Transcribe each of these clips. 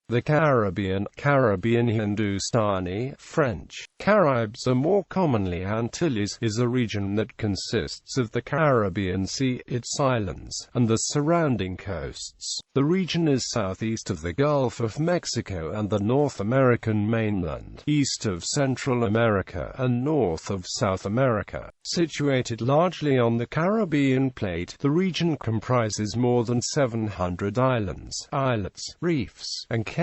The Caribbean, Caribbean Hindustani, French, Caraïbes or more commonly Antilles, is a region that consists of the Caribbean Sea, its islands, and the surrounding coasts. The region is southeast of the Gulf of Mexico and the North American mainland, east of Central America, and north of South America. Situated largely on the Caribbean plate, the region comprises more than 700 islands, islets, reefs, and cays.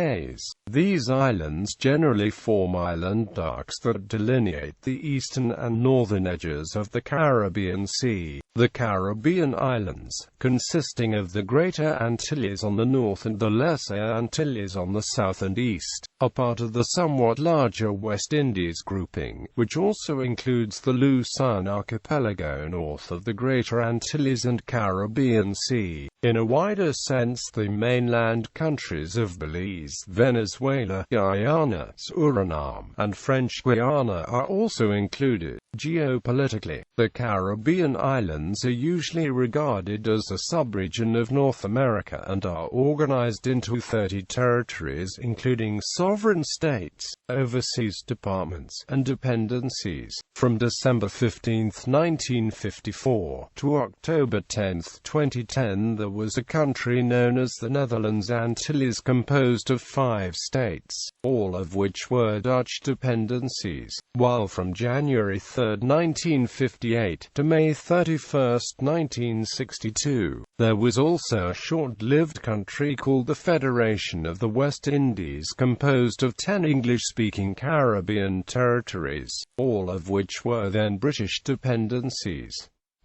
These islands generally form island arcs that delineate the eastern and northern edges of the Caribbean Sea. The Caribbean islands, consisting of the Greater Antilles on the north and the Lesser Antilles on the south and east, are part of the somewhat larger West Indies grouping, which also includes the Luzon archipelago north of the Greater Antilles and Caribbean Sea. In a wider sense, the mainland countries of Belize, Venezuela, Guyana, Suriname, and French Guiana are also included. Geopolitically, the Caribbean islands are usually regarded as a subregion of North America and are organized into 30 territories including sovereign states, overseas departments, and dependencies. From December 15, 1954, to October 10, 2010, there was a country known as the Netherlands Antilles composed of 5 states, all of which were Dutch dependencies, while from January 3, 1958, to May 31, 1962, there was also a short-lived country called the Federation of the West Indies composed of 10 English-speaking Caribbean territories, all of which were then British dependencies.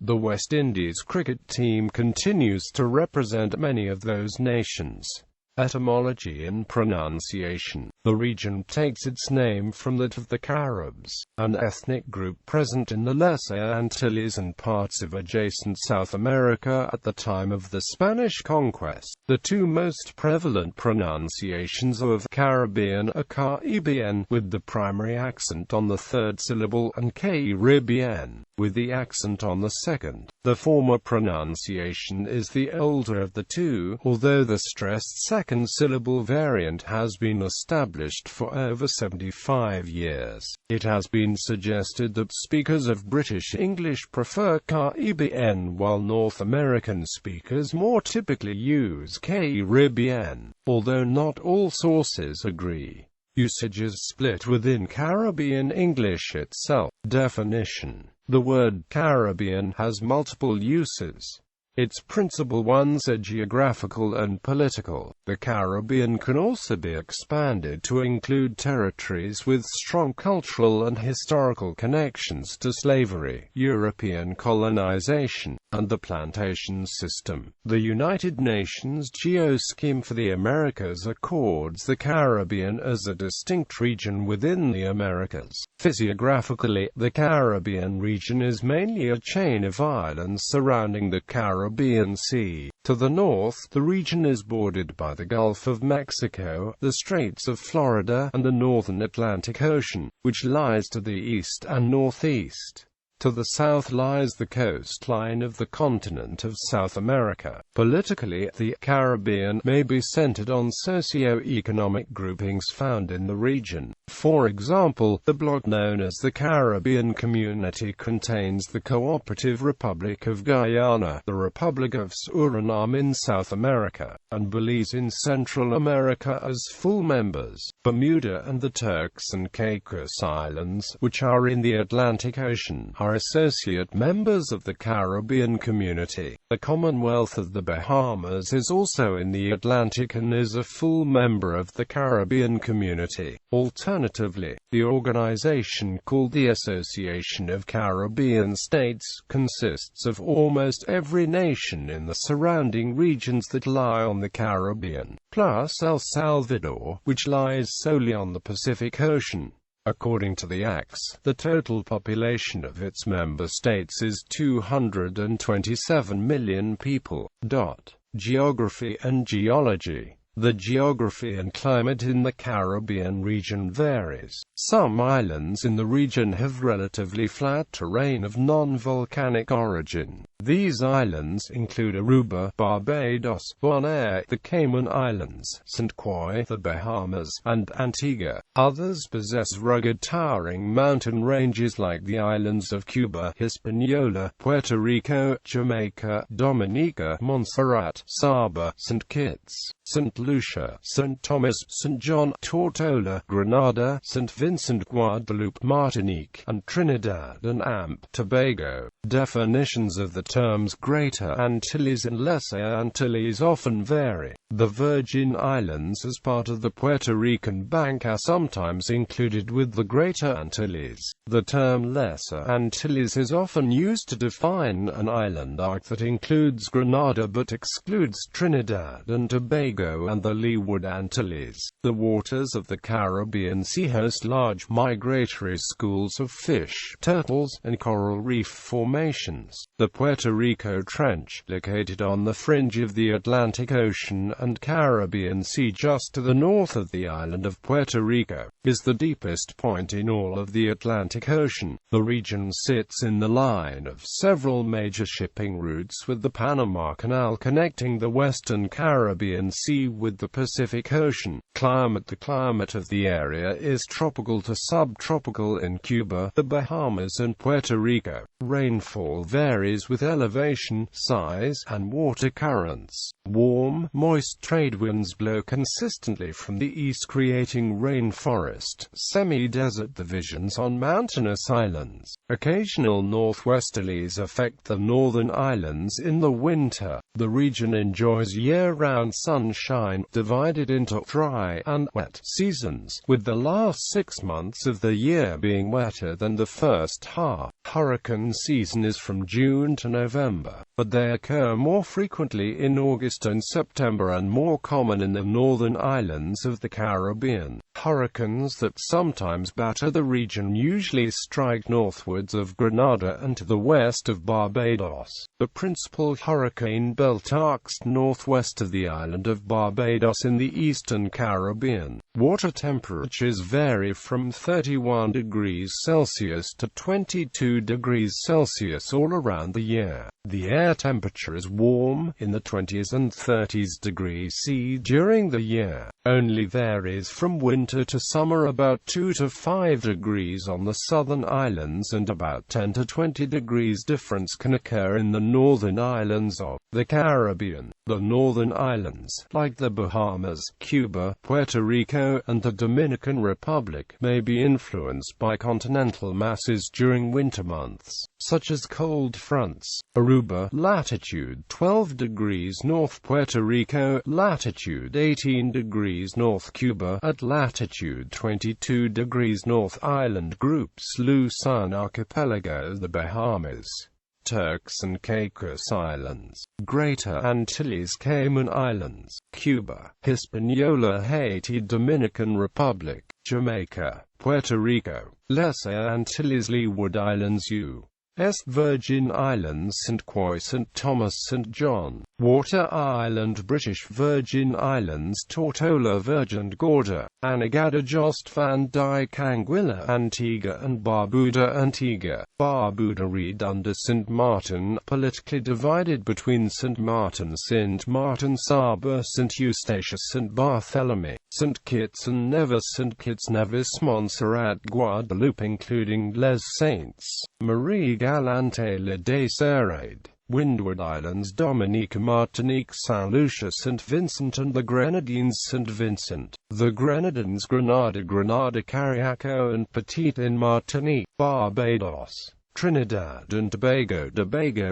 The West Indies cricket team continues to represent many of those nations. Etymology and pronunciation. The region takes its name from that of the Caribs, an ethnic group present in the Lesser Antilles and parts of adjacent South America at the time of the Spanish conquest. The two most prevalent pronunciations of Caribbean are Caraïbes, with the primary accent on the third syllable, and Caraïbes, with the accent on the second. The former pronunciation is the older of the two, although the stressed second syllable variant has been established for over 75 years. It has been suggested that speakers of British English prefer Caraïbes, while North American speakers more typically use Caraïbes, although not all sources agree. Usage is split within Caribbean English itself. Definition. The word Caribbean has multiple uses. Its principal ones are geographical and political. The Caribbean can also be expanded to include territories with strong cultural and historical connections to slavery, European colonization, and the plantation system. The United Nations Geoscheme for the Americas accords the Caribbean as a distinct region within the Americas. Physiographically, the Caribbean region is mainly a chain of islands surrounding the Caribbean Sea. To the north, the region is bordered by the Gulf of Mexico, the Straits of Florida, and the northern Atlantic Ocean, which lies to the east and northeast. To the south lies the coastline of the continent of South America. Politically, the Caribbean may be centered on socio-economic groupings found in the region. For example, the bloc known as the Caribbean Community contains the Cooperative Republic of Guyana, the Republic of Suriname in South America, and Belize in Central America as full members. Bermuda and the Turks and Caicos Islands, which are in the Atlantic Ocean, are associate members of the Caribbean Community. The Commonwealth of the Bahamas is also in the Atlantic and is a full member of the Caribbean Community. Alternatively, the organization called the Association of Caribbean States consists of almost every nation in the surrounding regions that lie on the Caribbean, plus El Salvador, which lies solely on the Pacific Ocean. According to the ACS, the total population of its member states is 227 million people. Geography and geology. The geography and climate in the Caribbean region varies. Some islands in the region have relatively flat terrain of non-volcanic origin, These islands include Aruba, Barbados, Bonaire, the Cayman Islands, St. Croix, the Bahamas, and Antigua. Others possess rugged towering mountain ranges like the islands of Cuba, Hispaniola, Puerto Rico, Jamaica, Dominica, Montserrat, Saba, St. Kitts, St. Lucia, St. Thomas, St. John, Tortola, Grenada, St. Vincent, Guadeloupe, Martinique, and Trinidad and Tobago. Definitions of the terms Greater Antilles and Lesser Antilles often vary. The Virgin Islands as part of the Puerto Rican bank are sometimes included with the Greater Antilles. The term Lesser Antilles is often used to define an island arc that includes Grenada but excludes Trinidad and Tobago and the Leeward Antilles. The waters of the Caribbean Sea host large migratory schools of fish, turtles, and coral reef formations. The Puerto Rico Trench, located on the fringe of the Atlantic Ocean and Caribbean Sea just to the north of the island of Puerto Rico, is the deepest point in all of the Atlantic Ocean. The region sits in the line of several major shipping routes, with the Panama Canal connecting the western Caribbean Sea with the Pacific Ocean. Climate: the climate of the area is tropical to subtropical in Cuba, the Bahamas and Puerto Rico. Rainfall varies with elevation, size, and water currents. Warm, moist trade winds blow consistently from the east, creating rainforest, semi-desert divisions on mountainous islands. Occasional northwesterlies affect the northern islands in the winter. The region enjoys year-round sunshine, divided into dry and wet seasons, with the last 6 months of the year being wetter than the first half. Hurricane season is from June to November, but they occur more frequently in August and September and more common in the northern islands of the Caribbean. Hurricanes that sometimes batter the region usually strike northwards of Grenada and to the west of Barbados. The principal hurricane belt arcs northwest of the island of Barbados in the eastern Caribbean. Water temperatures vary from 31 degrees Celsius to 22 degrees Celsius all around the year. The air temperature is warm, in the 20s and 30s degrees C during the year. Only varies from winter to summer. About 2 to 5 degrees on the southern islands and about 10 to 20 degrees difference can occur in the northern islands of the Caribbean. The northern islands, like the Bahamas, Cuba, Puerto Rico, and the Dominican Republic, may be influenced by continental masses during winter months, such as cold fronts. Aruba, latitude 12 degrees north, Puerto Rico, latitude 18 degrees north, Cuba, at latitude 22 degrees north. Island groups: Luzon Archipelago, the Bahamas, Turks and Caicos Islands, Greater Antilles, Cayman Islands, Cuba, Hispaniola, Haiti, Dominican Republic, Jamaica, Puerto Rico, Lesser Antilles, Leeward Islands, U.S. Virgin Islands, St. Croix, St. Thomas, St. John, Water Island, British Virgin Islands, Tortola, Virgin Gorda, Anegada, Jost Van Dyke, Anguilla, Antigua and Barbuda. Antigua, Barbuda read under St. Martin, politically divided between St. Martin, Saba, St. Eustatius, St. Barthélemy, St. Kitts and Nevis, St. Kitts Nevis, Montserrat, Guadeloupe including Les Saints, Marie Galante, Le Desirade, Windward Islands, Dominica, Martinique, Saint Lucia, St. Vincent and the Grenadines, St. Vincent, the Grenadines, Grenada, Carriacou and Petite in Martinique, Barbados, Trinidad and Tobago,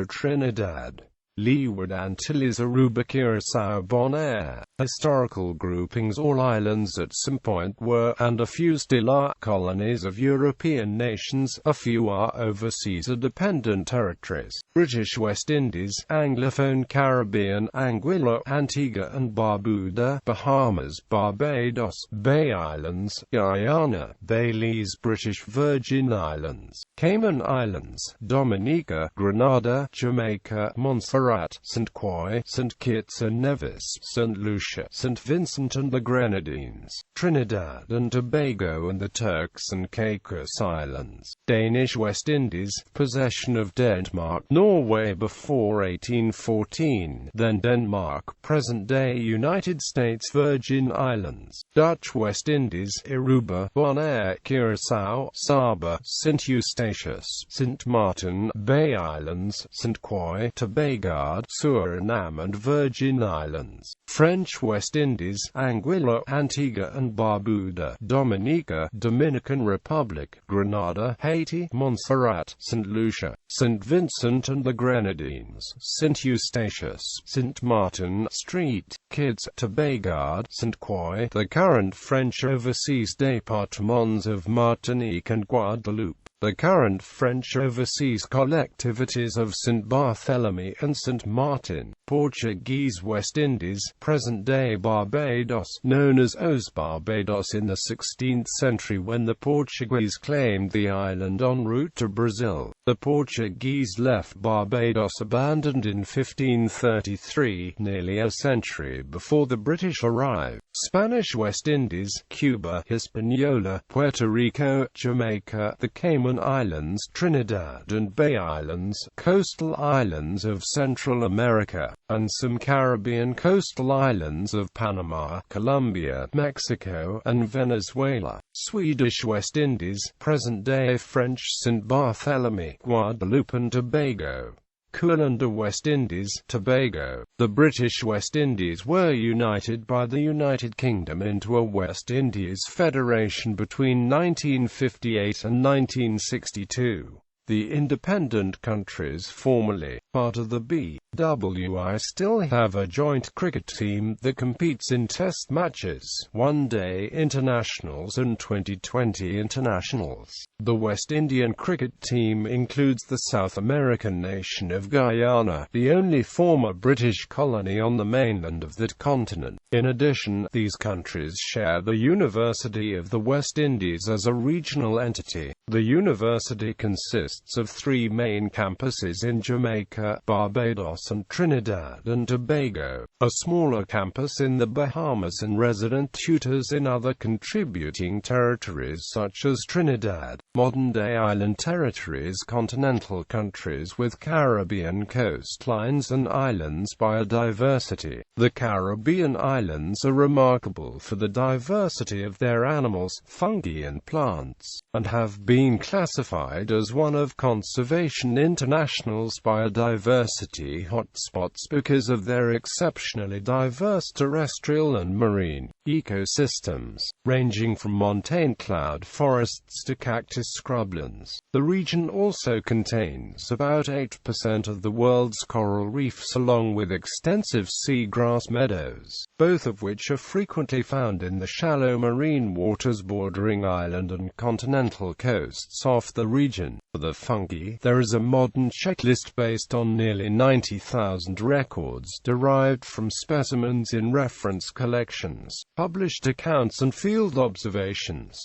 Trinidad, Leeward Antilles, Aruba, Curaçao, Bonaire. Historical groupings: all islands at some point were, and a few still are, colonies of European nations. A few are overseas or dependent territories: British West Indies, Anglophone Caribbean, Anguilla, Antigua and Barbuda, Bahamas, Barbados, Bay Islands, Guyana, Belize, British Virgin Islands, Cayman Islands, Dominica, Grenada, Jamaica, Montserrat, Montserrat, St. Croix, St. Kitts and Nevis, St. Lucia, St. Vincent and the Grenadines, Trinidad and Tobago and the Turks and Caicos Islands, Danish West Indies, possession of Denmark, Norway before 1814, then Denmark, present-day United States Virgin Islands, Dutch West Indies, Aruba, Bonaire, Curaçao, Saba, St. Eustatius, St. Martin, Bay Islands, St. Croix, Tobago, Suriname and Virgin Islands, French West Indies, Anguilla, Antigua and Barbuda, Dominica, Dominican Republic, Grenada, Haiti, Montserrat, St. Lucia, St. Vincent and the Grenadines, St. Eustatius, St. Martin, St. Kitts, Tobago, St. Croix, the current French overseas départements of Martinique and Guadeloupe, the current French overseas collectivities of St. Barthélemy and St. Martin, Portuguese West Indies, present-day Barbados, known as Os Barbados in the 16th century when the Portuguese claimed the island en route to Brazil. The Portuguese left Barbados abandoned in 1533, nearly a century before the British arrived. Spanish West Indies, Cuba, Hispaniola, Puerto Rico, Jamaica, the Cayman Islands, Trinidad and Bay Islands, coastal islands of Central America, and some Caribbean coastal islands of Panama, Colombia, Mexico, and Venezuela. Swedish West Indies, present-day French St. Barthélemy, Guadeloupe and Tobago. Coolandah West Indies, Tobago. The British West Indies were united by the United Kingdom into a West Indies Federation between 1958 and 1962. The independent countries formerly part of the BWI still have a joint cricket team that competes in test matches, one-day internationals and 2020 internationals. The West Indian cricket team includes the South American nation of Guyana, the only former British colony on the mainland of that continent. In addition, these countries share the University of the West Indies as a regional entity. The university consists of 3 main campuses in Jamaica, Barbados and Trinidad and Tobago, a smaller campus in the Bahamas and resident tutors in other contributing territories such as Trinidad, modern-day island territories, continental countries with Caribbean coastlines and islands biodiversity. The Caribbean islands are remarkable for the diversity of their animals, fungi and plants, and have been classified as one of Conservation International's biodiversity hotspots because of their exceptionally diverse terrestrial and marine ecosystems, ranging from montane cloud forests to cactus scrublands. The region also contains about 8% of the world's coral reefs along with extensive seagrass meadows, both of which are frequently found in the shallow marine waters bordering island and continental coasts off the region. For the fungi, there is a modern checklist based on nearly 90,000 records derived from specimens in reference collections, published accounts and field observations.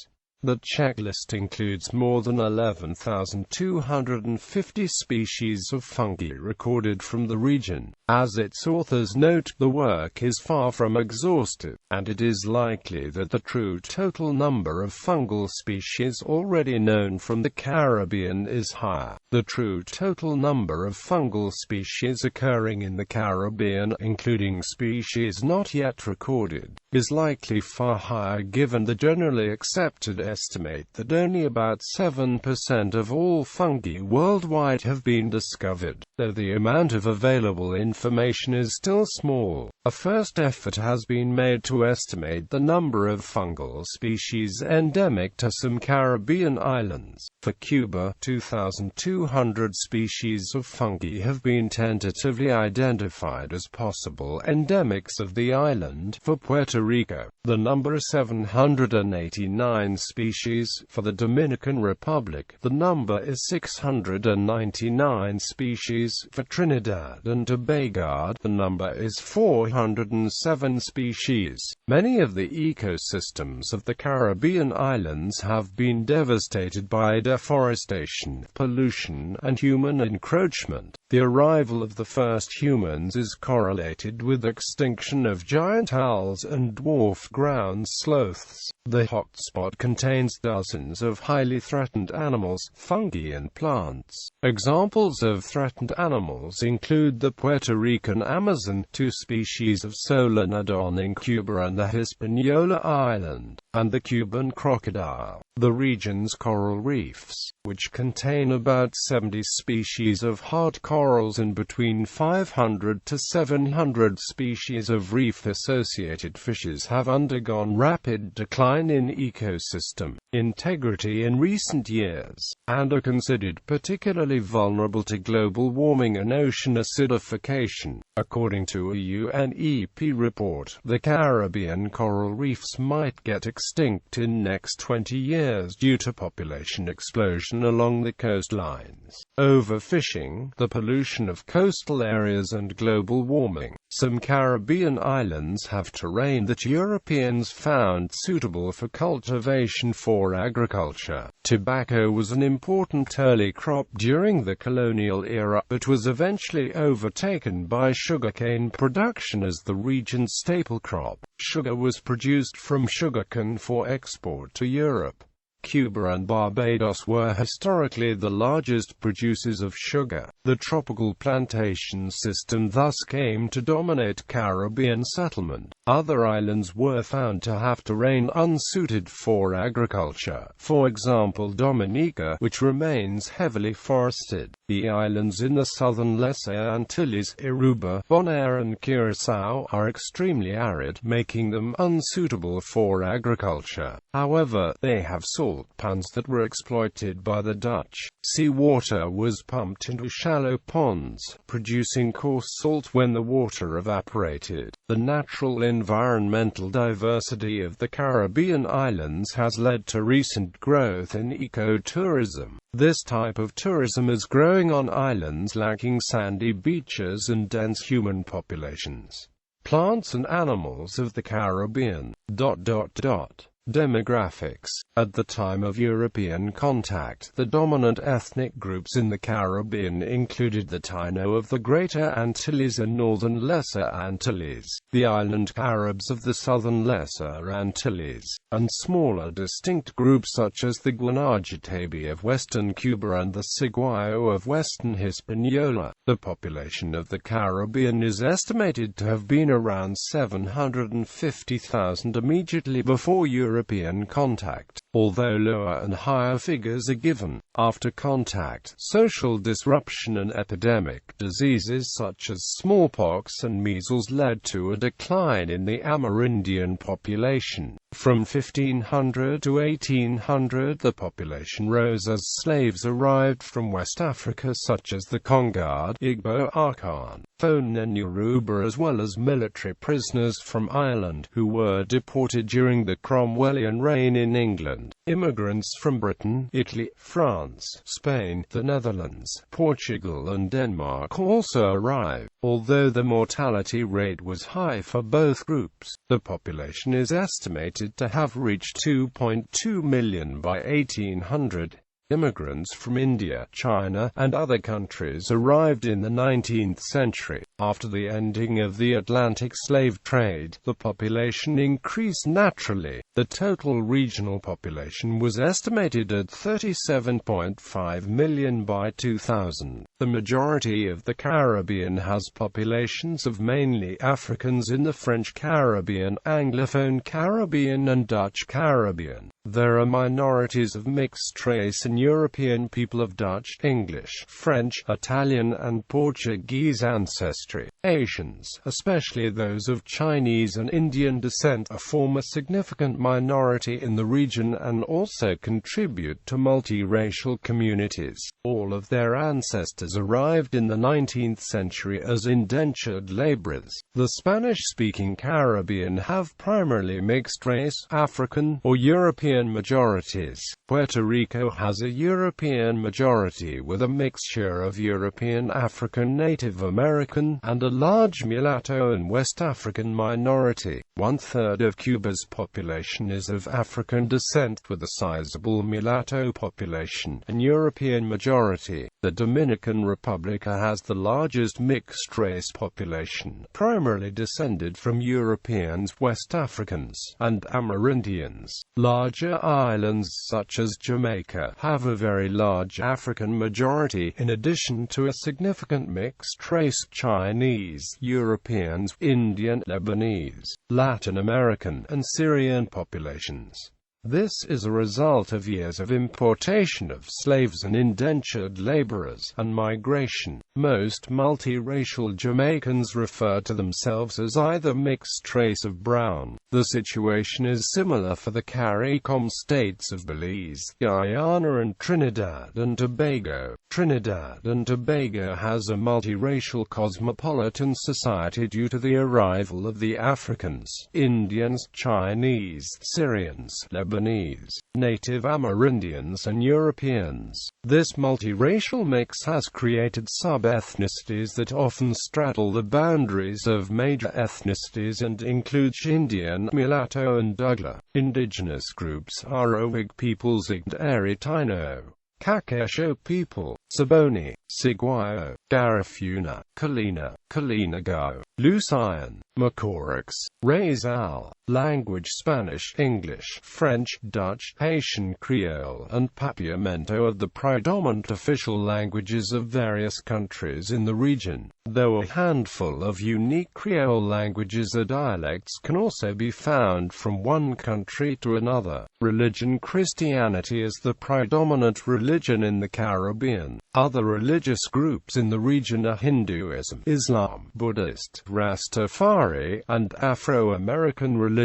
The checklist includes more than 11,250 species of fungi recorded from the region. As its authors note, the work is far from exhaustive, and it is likely that the true total number of fungal species already known from the Caribbean is higher. The true total number of fungal species occurring in the Caribbean, including species not yet recorded, is likely far higher given the generally accepted estimate that only about 7% of all fungi worldwide have been discovered. Though the amount of available information is still small, a first effort has been made to estimate the number of fungal species endemic to some Caribbean islands. For Cuba, 2,200 species of fungi have been tentatively identified as possible endemics of the island. For Puerto Puerto Rico. The number is 789 species. For the Dominican Republic, the number is 699 species. For Trinidad and Tobago, the number is 407 species. Many of the ecosystems of the Caribbean islands have been devastated by deforestation, pollution, and human encroachment. The arrival of the first humans is correlated with extinction of giant owls and dwarf ground sloths. The hotspot contains dozens of highly threatened animals, fungi and plants. Examples of threatened animals include the Puerto Rican Amazon, 2 species of Solenodon in Cuba and the Hispaniola Island, and the Cuban crocodile. The region's coral reefs, which contain about 70 species of hard corals and between 500 to 700 species of reef-associated fishes, have undergone rapid decline in ecosystem integrity in recent years, and are considered particularly vulnerable to global warming and ocean acidification. According to a UNEP report, the Caribbean coral reefs might get extinct in next 20 years due to population explosion along the coastlines, overfishing, the pollution of coastal areas and global warming. Some Caribbean islands have terrain that Europeans found suitable for cultivation for agriculture. Tobacco was an important early crop during the colonial era, but was eventually overtaken by sugarcane production as the region's staple crop. Sugar was produced from sugarcane for export to Europe. Cuba and Barbados were historically the largest producers of sugar. The tropical plantation system thus came to dominate Caribbean settlement. Other islands were found to have terrain unsuited for agriculture. For example, Dominica, which remains heavily forested. The islands in the southern Lesser Antilles, Aruba, Bonaire and Curaçao, are extremely arid, making them unsuitable for agriculture. However, they have salt pans that were exploited by the Dutch. Seawater was pumped into shallow ponds, producing coarse salt when the water evaporated. The natural environmental diversity of the Caribbean islands has led to recent growth in ecotourism. This type of tourism is growing on islands lacking sandy beaches and dense human populations. Plants and animals of the Caribbean. Demographics. At the time of European contact, the dominant ethnic groups in the Caribbean included the Taino of the Greater Antilles and Northern Lesser Antilles, the island Caribs of the Southern Lesser Antilles, and smaller distinct groups such as the Guanajitabi of Western Cuba and the Siguayo of Western Hispaniola. The population of the Caribbean is estimated to have been around 750,000 immediately before European contact, although lower and higher figures are given. After contact, social disruption and epidemic diseases such as smallpox and measles led to a decline in the Amerindian population. From 1500 to 1800, the population rose as slaves arrived from West Africa such as the Congad, Igbo, Akan, Fon and Yoruba, as well as military prisoners from Ireland who were deported during the Cromwellian reign in England. Immigrants from Britain, Italy, France, Spain, the Netherlands, Portugal and Denmark also arrived. Although the mortality rate was high for both groups, the population is estimated to have reached 2.2 million by 1800. Immigrants from India, China, and other countries arrived in the 19th century. After the ending of the Atlantic slave trade, the population increased naturally. The total regional population was estimated at 37.5 million by 2000. The majority of the Caribbean has populations of mainly Africans in the French Caribbean, Anglophone Caribbean and Dutch Caribbean. There are minorities of mixed race and European people of Dutch, English, French, Italian and Portuguese ancestry. Asians, especially those of Chinese and Indian descent, form a significant minority in the region and also contribute to multiracial communities. All of their ancestors arrived in the 19th century as indentured laborers. The Spanish-speaking Caribbean have primarily mixed-race, African, or European majorities. Puerto Rico has a European majority with a mixture of European, African, Native American, and a large mulatto and West African minority. 1/3 of Cuba's population is of African descent, with a sizable mulatto population and European majority. The Dominican Republic has the largest mixed-race population, primarily descended from Europeans, West Africans, and Amerindians. Larger islands such as Jamaica have a very large African majority, in addition to a significant mixed-race Chinese, Europeans, Indian, Lebanese, Latin American, and Syrian populations. This is a result of years of importation of slaves and indentured laborers, and migration. Most multiracial Jamaicans refer to themselves as either mixed race of brown. The situation is similar for the CARICOM states of Belize, Guyana and Trinidad and Tobago. Trinidad and Tobago has a multiracial cosmopolitan society due to the arrival of the Africans, Indians, Chinese, Syrians, Lebanese, Native Amerindians and Europeans. This multiracial mix has created sub-ethnicities that often straddle the boundaries of major ethnicities and include Indian, mulatto and Douglas. Indigenous groups are Owig peoples, Igd Taino, Kakesho people, Saboni, Sigwayo, Garifuna, Kalina, Kalinagao, Lusian, Macorix, Raizal. Language: Spanish, English, French, Dutch, Haitian Creole, and Papiamento are the predominant official languages of various countries in the region, though a handful of unique Creole languages or dialects can also be found from one country to another. Religion: Christianity is the predominant religion in the Caribbean. Other religious groups in the region are Hinduism, Islam, Buddhist, Rastafari, and Afro-American religions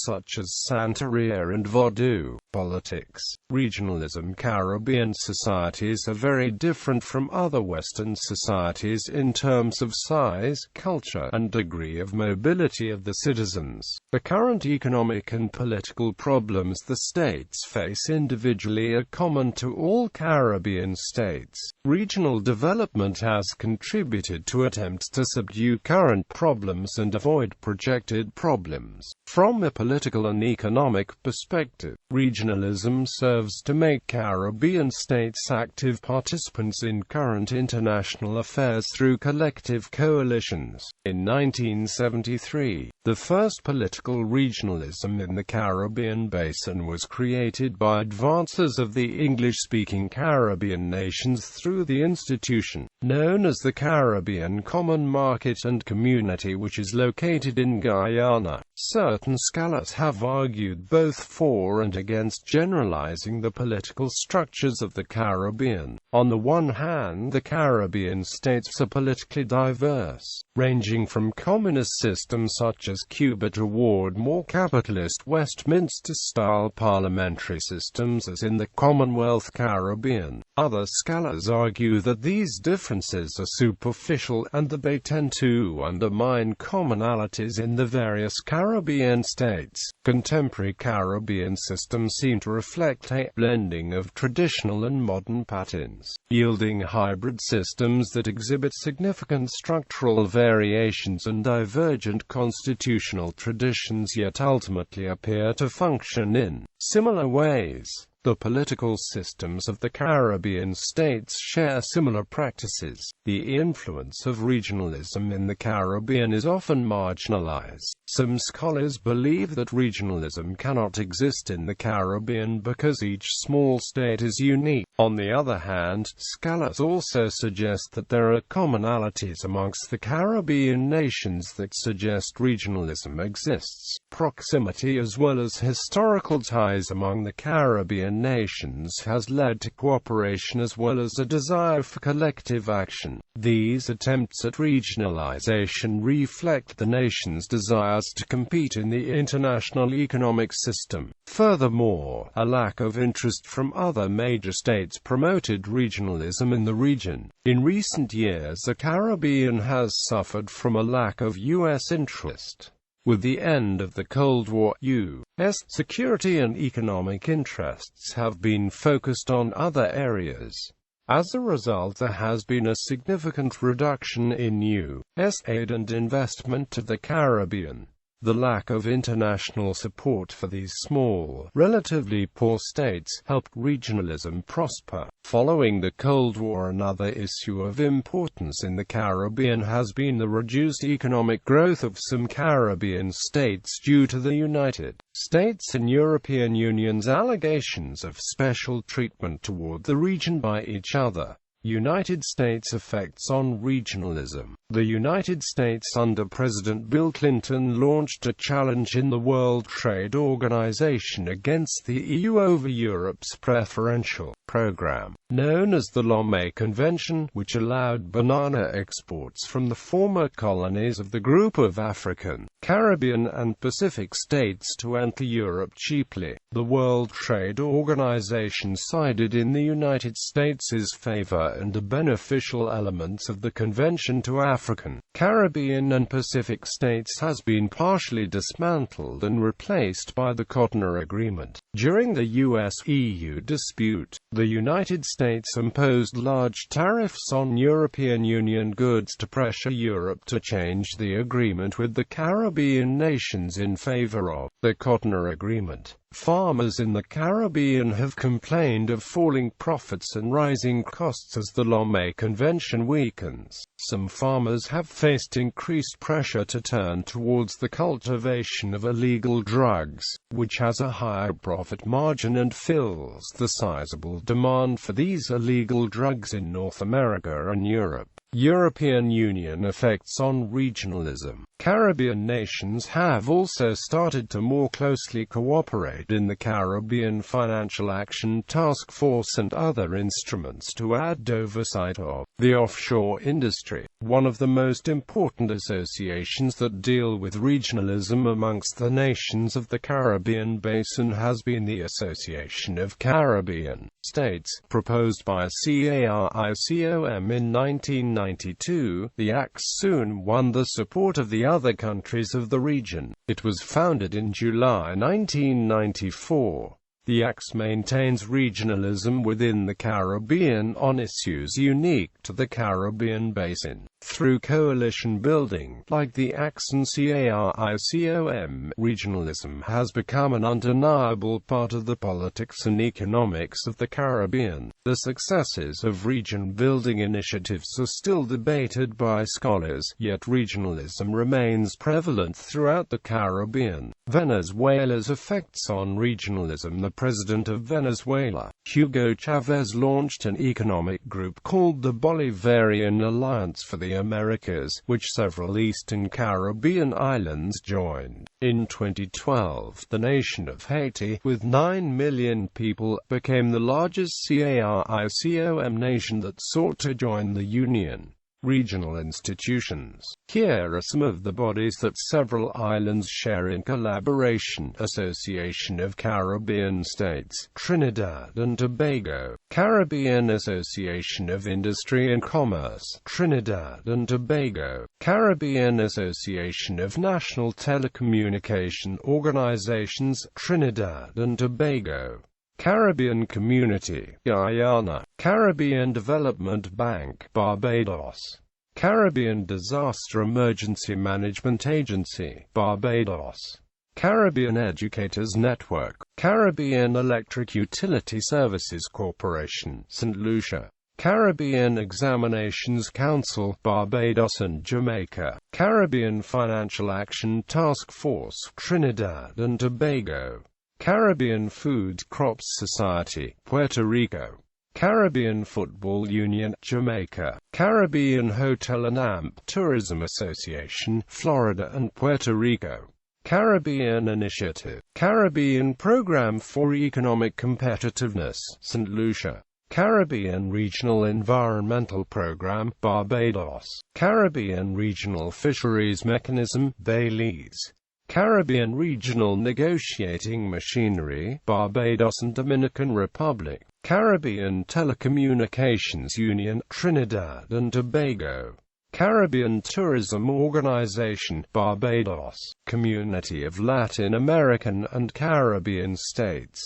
such as Santeria and Vodou. Politics. Regionalism. Caribbean societies are very different from other Western societies in terms of size, culture, and degree of mobility of the citizens. The current economic and political problems the states face individually are common to all Caribbean states. Regional development has contributed to attempts to subdue current problems and avoid projected problems. From a political and economic perspective, regionalism serves to make Caribbean states active participants in current international affairs through collective coalitions. In 1973, the first political regionalism in the Caribbean basin was created by advances of the English-speaking Caribbean nations through the institution known as the Caribbean Common Market and Community, which is located in Guyana. Certain scholars have argued both for and against generalizing the political structures of the Caribbean. On the one hand, the Caribbean states are politically diverse, ranging from communist systems such as Cuba toward more capitalist Westminster-style parliamentary systems as in the Commonwealth Caribbean. Other scholars argue that these differences are superficial and that they tend to undermine commonalities in the various Caribbean states. Contemporary Caribbean systems seem to reflect a blending of traditional and modern patterns, yielding hybrid systems that exhibit significant structural variations and divergent constitutional traditions, yet ultimately appear to function in similar ways. The political systems of the Caribbean states share similar practices. The influence of regionalism in the Caribbean is often marginalized. Some scholars believe that regionalism cannot exist in the Caribbean because each small state is unique. On the other hand, scholars also suggest that there are commonalities amongst the Caribbean nations that suggest regionalism exists. Proximity as well as historical ties among the Caribbean nations has led to cooperation as well as a desire for collective action. These attempts at regionalization reflect the nations' desires to compete in the international economic system. Furthermore, a lack of interest from other major states promoted regionalism in the region. In recent years, the Caribbean has suffered from a lack of U.S. interest. With the end of the Cold War, U.S. security and economic interests have been focused on other areas. As a result, there has been a significant reduction in U.S. aid and investment to the Caribbean. The lack of international support for these small, relatively poor states helped regionalism prosper. Following the Cold War, another issue of importance in the Caribbean has been the reduced economic growth of some Caribbean states due to the United States and European Union's allegations of special treatment toward the region by each other. United States effects on regionalism. The United States under President Bill Clinton launched a challenge in the World Trade Organization against the EU over Europe's preferential program, known as the Lomé Convention, which allowed banana exports from the former colonies of the group of African, Caribbean and Pacific states to enter Europe cheaply. The World Trade Organization sided in the United States' favor and the beneficial elements of the convention to African, Caribbean and Pacific states has been partially dismantled and replaced by the Cotonou Agreement. During the US-EU dispute, the United States imposed large tariffs on European Union goods to pressure Europe to change the agreement with the Caribbean nations in favor of the Cotonou Agreement. Farmers in the Caribbean have complained of falling profits and rising costs as the Lomé Convention weakens. Some farmers have faced increased pressure to turn towards the cultivation of illegal drugs, which has a higher profit margin and fills the sizable demand for these illegal drugs in North America and Europe. European Union effects on regionalism. Caribbean nations have also started to more closely cooperate in the Caribbean Financial Action Task Force and other instruments to add oversight of the offshore industry. One of the most important associations that deal with regionalism amongst the nations of the Caribbean Basin has been the Association of Caribbean States, proposed by CARICOM in 1992. The ACS soon won the support of the other countries of the region. It was founded in July 1994. The ACS maintains regionalism within the Caribbean on issues unique to the Caribbean Basin. Through coalition building, like the ACS and CARICOM, regionalism has become an undeniable part of the politics and economics of the Caribbean. The successes of region-building initiatives are still debated by scholars, yet regionalism remains prevalent throughout the Caribbean. Venezuela's effects on regionalism. The president of Venezuela, Hugo Chavez, launched an economic group called the Bolivarian Alliance for the Americas, which several Eastern Caribbean islands joined. In 2012, the nation of Haiti, with 9 million people, became the largest CARICOM nation that sought to join the Union. Regional institutions. Here are some of the bodies that several islands share in collaboration: Association of Caribbean States, Trinidad and Tobago; Caribbean Association of Industry and Commerce, Trinidad and Tobago; Caribbean Association of National Telecommunication Organizations, Trinidad and Tobago; Caribbean Community, Guyana; Caribbean Development Bank, Barbados; Caribbean Disaster Emergency Management Agency, Barbados; Caribbean Educators Network, Caribbean Electric Utility Services Corporation, St. Lucia, Caribbean Examinations Council, Barbados and Jamaica, Caribbean Financial Action Task Force, Trinidad and Tobago, Caribbean Food Crops Society, Puerto Rico, Caribbean Football Union, Jamaica, Caribbean Hotel and AMP Tourism Association, Florida and Puerto Rico, Caribbean Initiative, Caribbean Program for Economic Competitiveness, St. Lucia, Caribbean Regional Environmental Program, Barbados, Caribbean Regional Fisheries Mechanism, Belize, Caribbean Regional Negotiating Machinery, Barbados and Dominican Republic, Caribbean Telecommunications Union, Trinidad and Tobago, Caribbean Tourism Organization, Barbados, Community of Latin American and Caribbean States,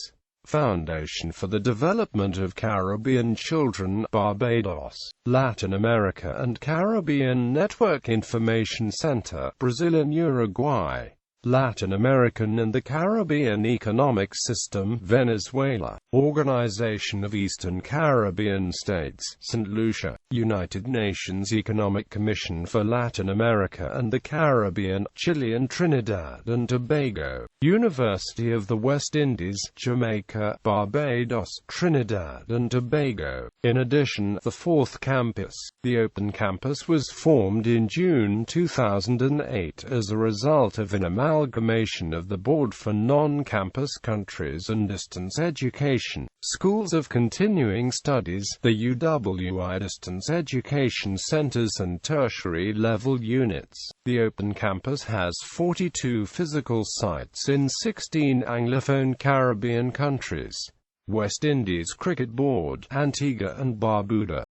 Foundation for the Development of Caribbean Children, Barbados, Latin America and Caribbean Network Information Center, Brazil and Uruguay, Latin American and the Caribbean Economic System, Venezuela, Organization of Eastern Caribbean States, St. Lucia, United Nations Economic Commission for Latin America and the Caribbean, Chile and Trinidad and Tobago, University of the West Indies, Jamaica, Barbados, Trinidad and Tobago. In addition, the fourth campus, the Open Campus, was formed in June 2008 as a result of an amalgamation of the Board for Non-Campus Countries and Distance Education, Schools of Continuing Studies, the UWI Distance Education Centers and Tertiary Level Units. The Open Campus has 42 physical sites in 16 Anglophone Caribbean countries: West Indies Cricket Board, Antigua and Barbuda,